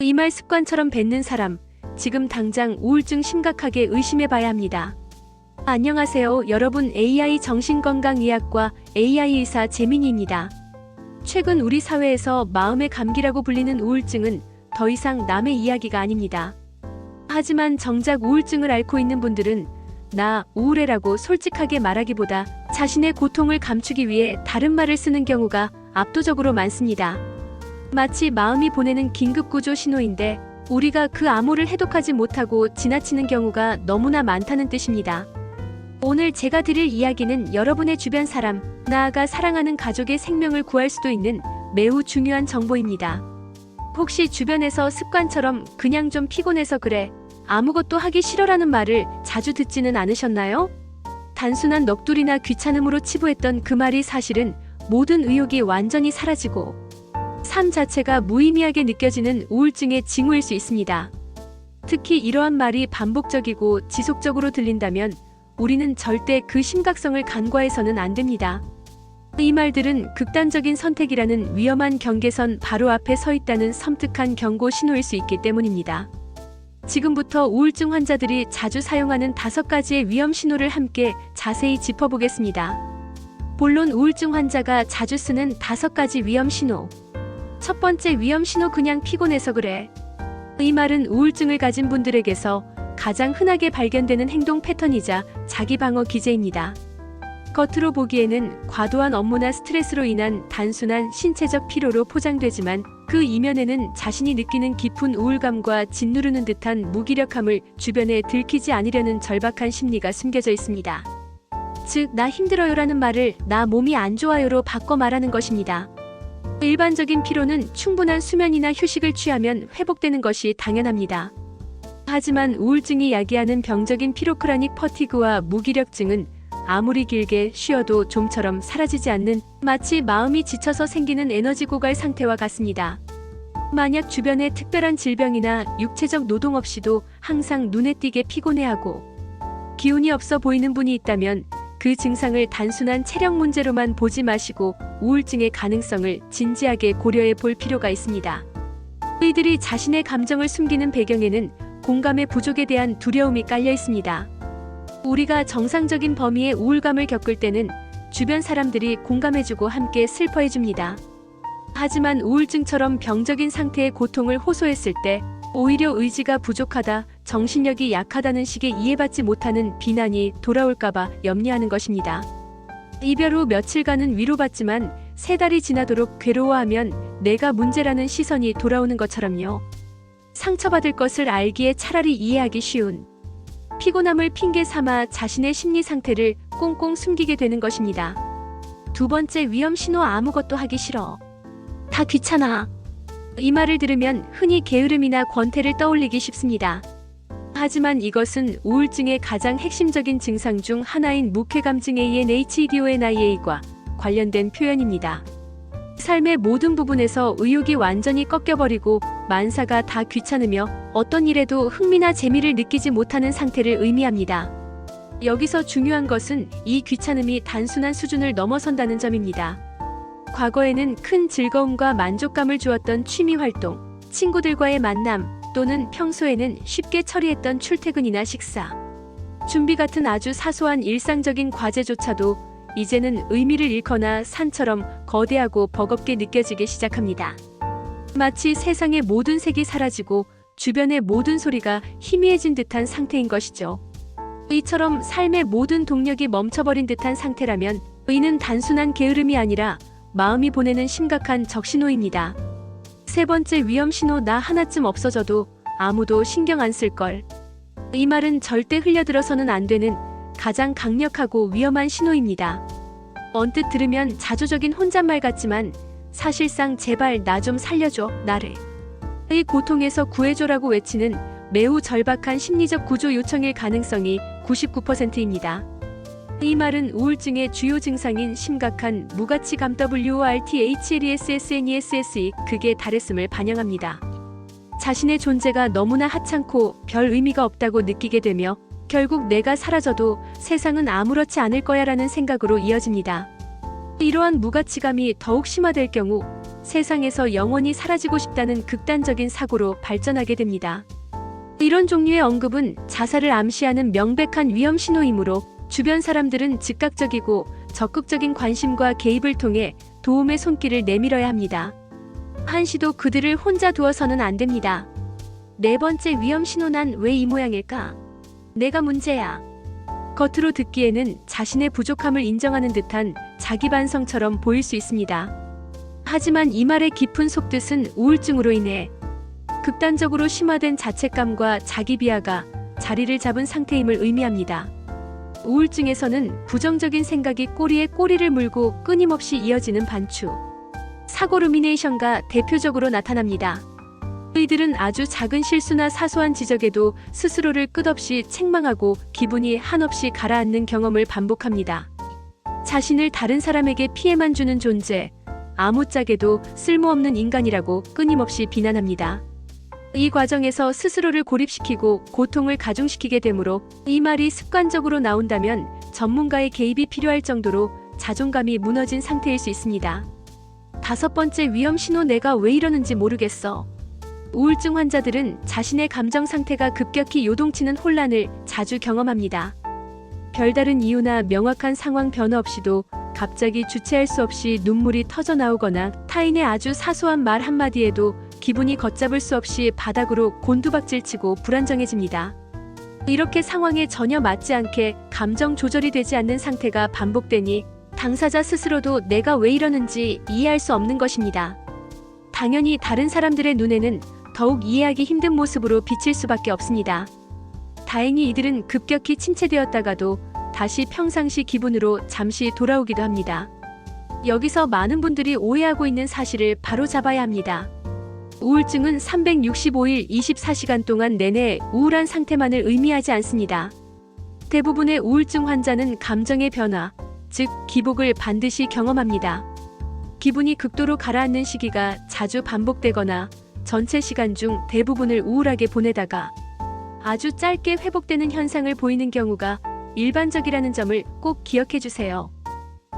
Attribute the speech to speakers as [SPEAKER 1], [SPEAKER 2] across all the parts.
[SPEAKER 1] 이 말 습관처럼 뱉는 사람, 지금 당장 우울증 심각하게 의심해봐야 합니다. 안녕하세요, 여러분. AI 정신건강의학과 AI 의사 재민이입니다. 최근 우리 사회에서 마음의 감기라고 불리는 우울증은 더 이상 남의 이야기가 아닙니다. 하지만 정작 우울증을 앓고 있는 분들은 나 우울해라고 솔직하게 말하기보다 자신의 고통을 감추기 위해 다른 말을 쓰는 경우가 압도적으로 많습니다. 마치 마음이 보내는 긴급구조 신호인데 우리가 그 암호를 해독하지 못하고 지나치는 경우가 너무나 많다는 뜻입니다. 오늘 제가 드릴 이야기는 여러분의 주변 사람, 나아가 사랑하는 가족의 생명을 구할 수도 있는 매우 중요한 정보입니다. 혹시 주변에서 습관처럼 그냥 좀 피곤해서 그래, 아무것도 하기 싫어라는 말을 자주 듣지는 않으셨나요? 단순한 넋두리나 귀찮음으로 치부했던 그 말이 사실은 모든 의욕이 완전히 사라지고 삶 자체가 무의미하게 느껴지는 우울증의 징후일 수 있습니다. 특히 이러한 말이 반복적이고 지속적으로 들린다면 우리는 절대 그 심각성을 간과해서는 안 됩니다. 이 말들은 극단적인 선택이라는 위험한 경계선 바로 앞에 서 있다는 섬뜩한 경고 신호일 수 있기 때문입니다. 지금부터 우울증 환자들이 자주 사용하는 5가지의 위험 신호를 함께 자세히 짚어보겠습니다. 본론 우울증 환자가 자주 쓰는 5가지 위험 신호. 첫 번째 위험 신호, 그냥 피곤해서 그래. 이 말은 우울증을 가진 분들에게서 가장 흔하게 발견되는 행동 패턴이자 자기 방어 기제입니다. 겉으로 보기에는 과도한 업무나 스트레스로 인한 단순한 신체적 피로로 포장되지만 그 이면에는 자신이 느끼는 깊은 우울감과 짓누르는 듯한 무기력함을 주변에 들키지 않으려는 절박한 심리가 숨겨져 있습니다. 즉, 나 힘들어요라는 말을 나 몸이 안 좋아요로 바꿔 말하는 것입니다. 일반적인 피로는 충분한 수면이나 휴식을 취하면 회복되는 것이 당연합니다. 하지만 우울증이 야기하는 병적인 피로, 크로닉 퍼티그와 무기력증은 아무리 길게 쉬어도 좀처럼 사라지지 않는, 마치 마음이 지쳐서 생기는 에너지 고갈 상태와 같습니다. 만약 주변에 특별한 질병이나 육체적 노동 없이도 항상 눈에 띄게 피곤해하고 기운이 없어 보이는 분이 있다면 그 증상을 단순한 체력 문제로만 보지 마시고 우울증의 가능성을 진지하게 고려해 볼 필요가 있습니다. 이들이 자신의 감정을 숨기는 배경에는 공감의 부족에 대한 두려움이 깔려 있습니다. 우리가 정상적인 범위의 우울감을 겪을 때는 주변 사람들이 공감해주고 함께 슬퍼해줍니다. 하지만 우울증처럼 병적인 상태의 고통을 호소했을 때 오히려 의지가 부족하다, 정신력이 약하다는 식의 이해받지 못하는 비난이 돌아올까봐 염려하는 것입니다. 이별 후 며칠간은 위로받지만 3달이 지나도록 괴로워하면 내가 문제라는 시선이 돌아오는 것처럼요. 상처받을 것을 알기에 차라리 이해하기 쉬운 피곤함을 핑계 삼아 자신의 심리 상태를 꽁꽁 숨기게 되는 것입니다. 두 번째 위험 신호, 아무것도 하기 싫어. 다 귀찮아. 이 말을 들으면 흔히 게으름이나 권태를 떠올리기 쉽습니다. 하지만 이것은 우울증의 가장 핵심적인 증상 중 하나인 무쾌감증 ANHEDONIA과 관련된 표현입니다. 삶의 모든 부분에서 의욕이 완전히 꺾여버리고 만사가 다 귀찮으며 어떤 일에도 흥미나 재미를 느끼지 못하는 상태를 의미합니다. 여기서 중요한 것은 이 귀찮음이 단순한 수준을 넘어선다는 점입니다. 과거에는 큰 즐거움과 만족감을 주었던 취미 활동, 친구들과의 만남, 또는 평소에는 쉽게 처리했던 출퇴근이나 식사, 준비 같은 아주 사소한 일상적인 과제조차도 이제는 의미를 잃거나 산처럼 거대하고 버겁게 느껴지기 시작합니다. 마치 세상의 모든 색이 사라지고 주변의 모든 소리가 희미해진 듯한 상태인 것이죠. 이처럼 삶의 모든 동력이 멈춰버린 듯한 상태라면 이는 단순한 게으름이 아니라 마음이 보내는 심각한 적신호입니다. 세 번째 위험 신호, 나 하나쯤 없어져도 아무도 신경 안 쓸걸. 이 말은 절대 흘려들어서는 안 되는 가장 강력하고 위험한 신호입니다. 언뜻 들으면 자조적인 혼잣말 같지만 사실상 제발 나 좀 살려줘, 나를. 이 고통에서 구해줘라고 외치는 매우 절박한 심리적 구조 요청일 가능성이 99%입니다. 이 말은 우울증의 주요 증상인 심각한 무가치감 WORTHLESSNESSE 극에 달했음을 반영합니다. 자신의 존재가 너무나 하찮고 별 의미가 없다고 느끼게 되며 결국 내가 사라져도 세상은 아무렇지 않을 거야라는 생각으로 이어집니다. 이러한 무가치감이 더욱 심화될 경우 세상에서 영원히 사라지고 싶다는 극단적인 사고로 발전하게 됩니다. 이런 종류의 언급은 자살을 암시하는 명백한 위험 신호이므로 주변 사람들은 즉각적이고 적극적인 관심과 개입을 통해 도움의 손길을 내밀어야 합니다. 한시도 그들을 혼자 두어서는 안 됩니다. 네 번째 위험 신호. 난 왜 이 모양일까? 내가 문제야. 겉으로 듣기에는 자신의 부족함을 인정하는 듯한 자기 반성처럼 보일 수 있습니다. 하지만 이 말의 깊은 속뜻은 우울증으로 인해 극단적으로 심화된 자책감과 자기 비하가 자리를 잡은 상태임을 의미합니다. 우울증에서는 부정적인 생각이 꼬리에 꼬리를 물고 끊임없이 이어지는 반추, 사고 루미네이션가 대표적으로 나타납니다. 이들은 아주 작은 실수나 사소한 지적에도 스스로를 끝없이 책망하고 기분이 한없이 가라앉는 경험을 반복합니다. 자신을 다른 사람에게 피해만 주는 존재, 아무짝에도 쓸모없는 인간이라고 끊임없이 비난합니다. 이 과정에서 스스로를 고립시키고 고통을 가중시키게 되므로 이 말이 습관적으로 나온다면 전문가의 개입이 필요할 정도로 자존감이 무너진 상태일 수 있습니다. 다섯 번째 위험 신호. 내가 왜 이러는지 모르겠어. 우울증 환자들은 자신의 감정 상태가 급격히 요동치는 혼란을 자주 경험합니다. 별다른 이유나 명확한 상황 변화 없이도 갑자기 주체할 수 없이 눈물이 터져 나오거나 타인의 아주 사소한 말 한마디에도 기분이 걷잡을 수 없이 바닥으로 곤두박질치고 불안정해집니다. 이렇게 상황에 전혀 맞지 않게 감정 조절이 되지 않는 상태가 반복되니 당사자 스스로도 내가 왜 이러는지 이해할 수 없는 것입니다. 당연히 다른 사람들의 눈에는 더욱 이해하기 힘든 모습으로 비칠 수밖에 없습니다. 다행히 이들은 급격히 침체되었다가도 다시 평상시 기분으로 잠시 돌아오기도 합니다. 여기서 많은 분들이 오해하고 있는 사실을 바로 잡아야 합니다. 우울증은 365일 24시간 동안 내내 우울한 상태만을 의미하지 않습니다. 대부분의 우울증 환자는 감정의 변화, 즉 기복을 반드시 경험합니다. 기분이 극도로 가라앉는 시기가 자주 반복되거나 전체 시간 중 대부분을 우울하게 보내다가 아주 짧게 회복되는 현상을 보이는 경우가 일반적이라는 점을 꼭 기억해 주세요.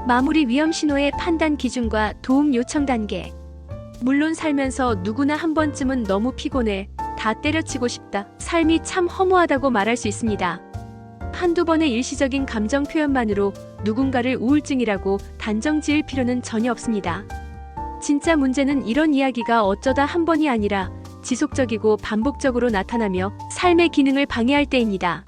[SPEAKER 1] 마무리. 위험 신호의 판단 기준과 도움 요청 단계. 물론 살면서 누구나 한 번쯤은 너무 피곤해, 다 때려치고 싶다, 삶이 참 허무하다고 말할 수 있습니다. 한두 번의 일시적인 감정 표현만으로 누군가를 우울증이라고 단정 지을 필요는 전혀 없습니다. 진짜 문제는 이런 이야기가 어쩌다 한 번이 아니라 지속적이고 반복적으로 나타나며 삶의 기능을 방해할 때입니다.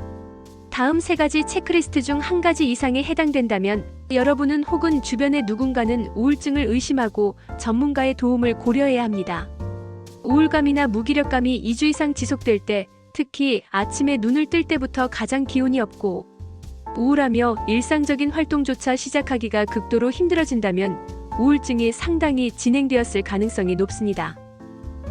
[SPEAKER 1] 다음 세 가지 체크리스트 중 한 가지 이상에 해당된다면 여러분은 혹은 주변의 누군가는 우울증을 의심하고 전문가의 도움을 고려해야 합니다. 우울감이나 무기력감이 2주 이상 지속될 때, 특히 아침에 눈을 뜰 때부터 가장 기운이 없고 우울하며 일상적인 활동조차 시작하기가 극도로 힘들어진다면 우울증이 상당히 진행되었을 가능성이 높습니다.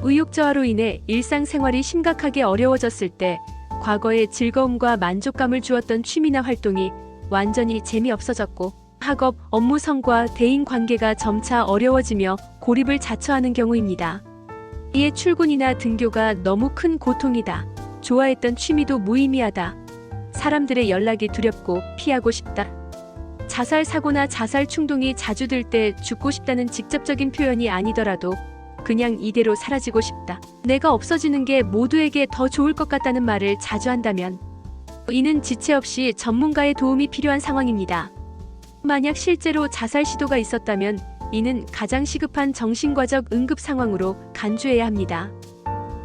[SPEAKER 1] 의욕저하로 인해 일상생활이 심각하게 어려워졌을 때, 과거에 즐거움과 만족감을 주었던 취미나 활동이 완전히 재미없어졌고 학업, 업무 성과, 대인 관계가 점차 어려워지며 고립을 자처하는 경우입니다. 이에 출근이나 등교가 너무 큰 고통이다, 좋아했던 취미도 무의미하다, 사람들의 연락이 두렵고 피하고 싶다, 자살 사고나 자살 충동이 자주 들 때 죽고 싶다는 직접적인 표현이 아니더라도 그냥 이대로 사라지고 싶다, 내가 없어지는 게 모두에게 더 좋을 것 같다는 말을 자주 한다면 이는 지체 없이 전문가의 도움이 필요한 상황입니다. 만약 실제로 자살 시도가 있었다면 이는 가장 시급한 정신과적 응급 상황으로 간주해야 합니다.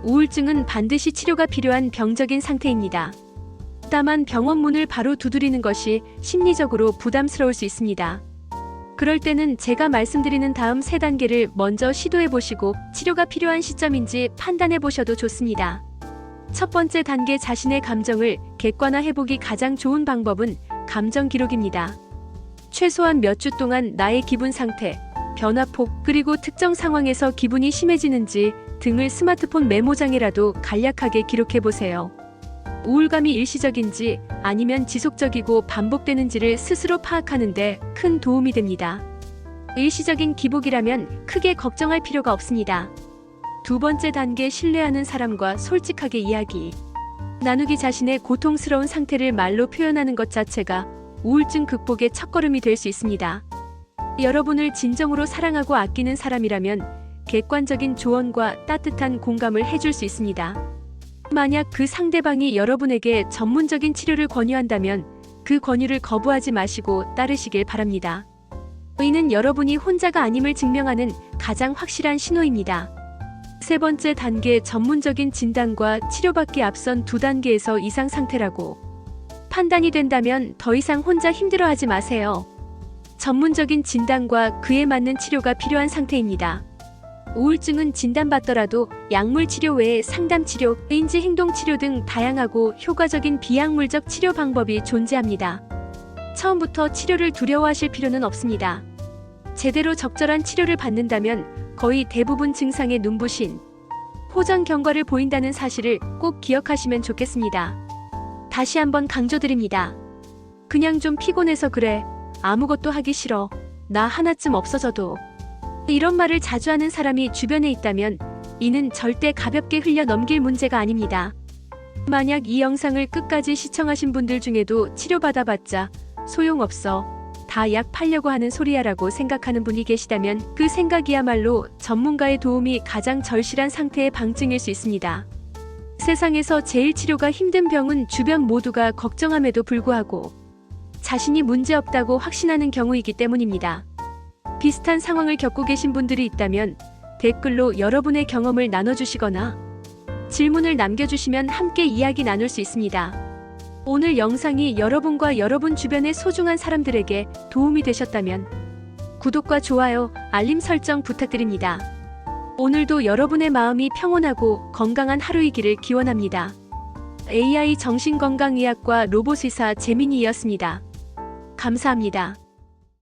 [SPEAKER 1] 우울증은 반드시 치료가 필요한 병적인 상태입니다. 다만 병원 문을 바로 두드리는 것이 심리적으로 부담스러울 수 있습니다. 그럴 때는 제가 말씀드리는 다음 세 단계를 먼저 시도해 보시고 치료가 필요한 시점인지 판단해 보셔도 좋습니다. 첫 번째 단계. 자신의 감정을 객관화해 보기. 가장 좋은 방법은 감정 기록입니다. 최소한 몇 주 동안 나의 기분 상태, 변화폭, 그리고 특정 상황에서 기분이 심해지는지 등을 스마트폰 메모장에라도 간략하게 기록해 보세요. 우울감이 일시적인지 아니면 지속적이고 반복되는지를 스스로 파악하는데 큰 도움이 됩니다. 일시적인 기복이라면 크게 걱정할 필요가 없습니다. 두 번째 단계. 신뢰하는 사람과 솔직하게 이야기 나누기. 자신의 고통스러운 상태를 말로 표현하는 것 자체가 우울증 극복의 첫걸음이 될 수 있습니다. 여러분을 진정으로 사랑하고 아끼는 사람이라면 객관적인 조언과 따뜻한 공감을 해줄 수 있습니다. 만약 그 상대방이 여러분에게 전문적인 치료를 권유한다면 그 권유를 거부하지 마시고 따르시길 바랍니다. 이는 여러분이 혼자가 아님을 증명하는 가장 확실한 신호입니다. 세 번째 단계, 전문적인 진단과 치료받기 앞선 두 단계에서 이상 상태라고 판단이 된다면 더 이상 혼자 힘들어하지 마세요. 전문적인 진단과 그에 맞는 치료가 필요한 상태입니다. 우울증은 진단받더라도 약물 치료 외에 상담 치료, 인지 행동 치료 등 다양하고 효과적인 비약물적 치료 방법이 존재합니다. 처음부터 치료를 두려워하실 필요는 없습니다. 제대로 적절한 치료를 받는다면 거의 대부분 증상의 눈부신 호전 경과를 보인다는 사실을 꼭 기억하시면 좋겠습니다. 다시 한번 강조드립니다. 그냥 좀 피곤해서 그래. 아무것도 하기 싫어. 나 하나쯤 없어져도. 이런 말을 자주 하는 사람이 주변에 있다면 이는 절대 가볍게 흘려 넘길 문제가 아닙니다. 만약 이 영상을 끝까지 시청하신 분들 중에도 치료받아봤자 소용없어. 다 약 팔려고 하는 소리야라고 생각하는 분이 계시다면 그 생각이야말로 전문가의 도움이 가장 절실한 상태의 방증일 수 있습니다. 세상에서 제일 치료가 힘든 병은 주변 모두가 걱정함에도 불구하고 자신이 문제없다고 확신하는 경우이기 때문입니다. 비슷한 상황을 겪고 계신 분들이 있다면 댓글로 여러분의 경험을 나눠주시거나 질문을 남겨주시면 함께 이야기 나눌 수 있습니다. 오늘 영상이 여러분과 여러분 주변의 소중한 사람들에게 도움이 되셨다면 구독과 좋아요, 알림 설정 부탁드립니다. 오늘도 여러분의 마음이 평온하고 건강한 하루이기를 기원합니다. AI 정신건강의학과 로봇의사 재민이였습니다. 감사합니다.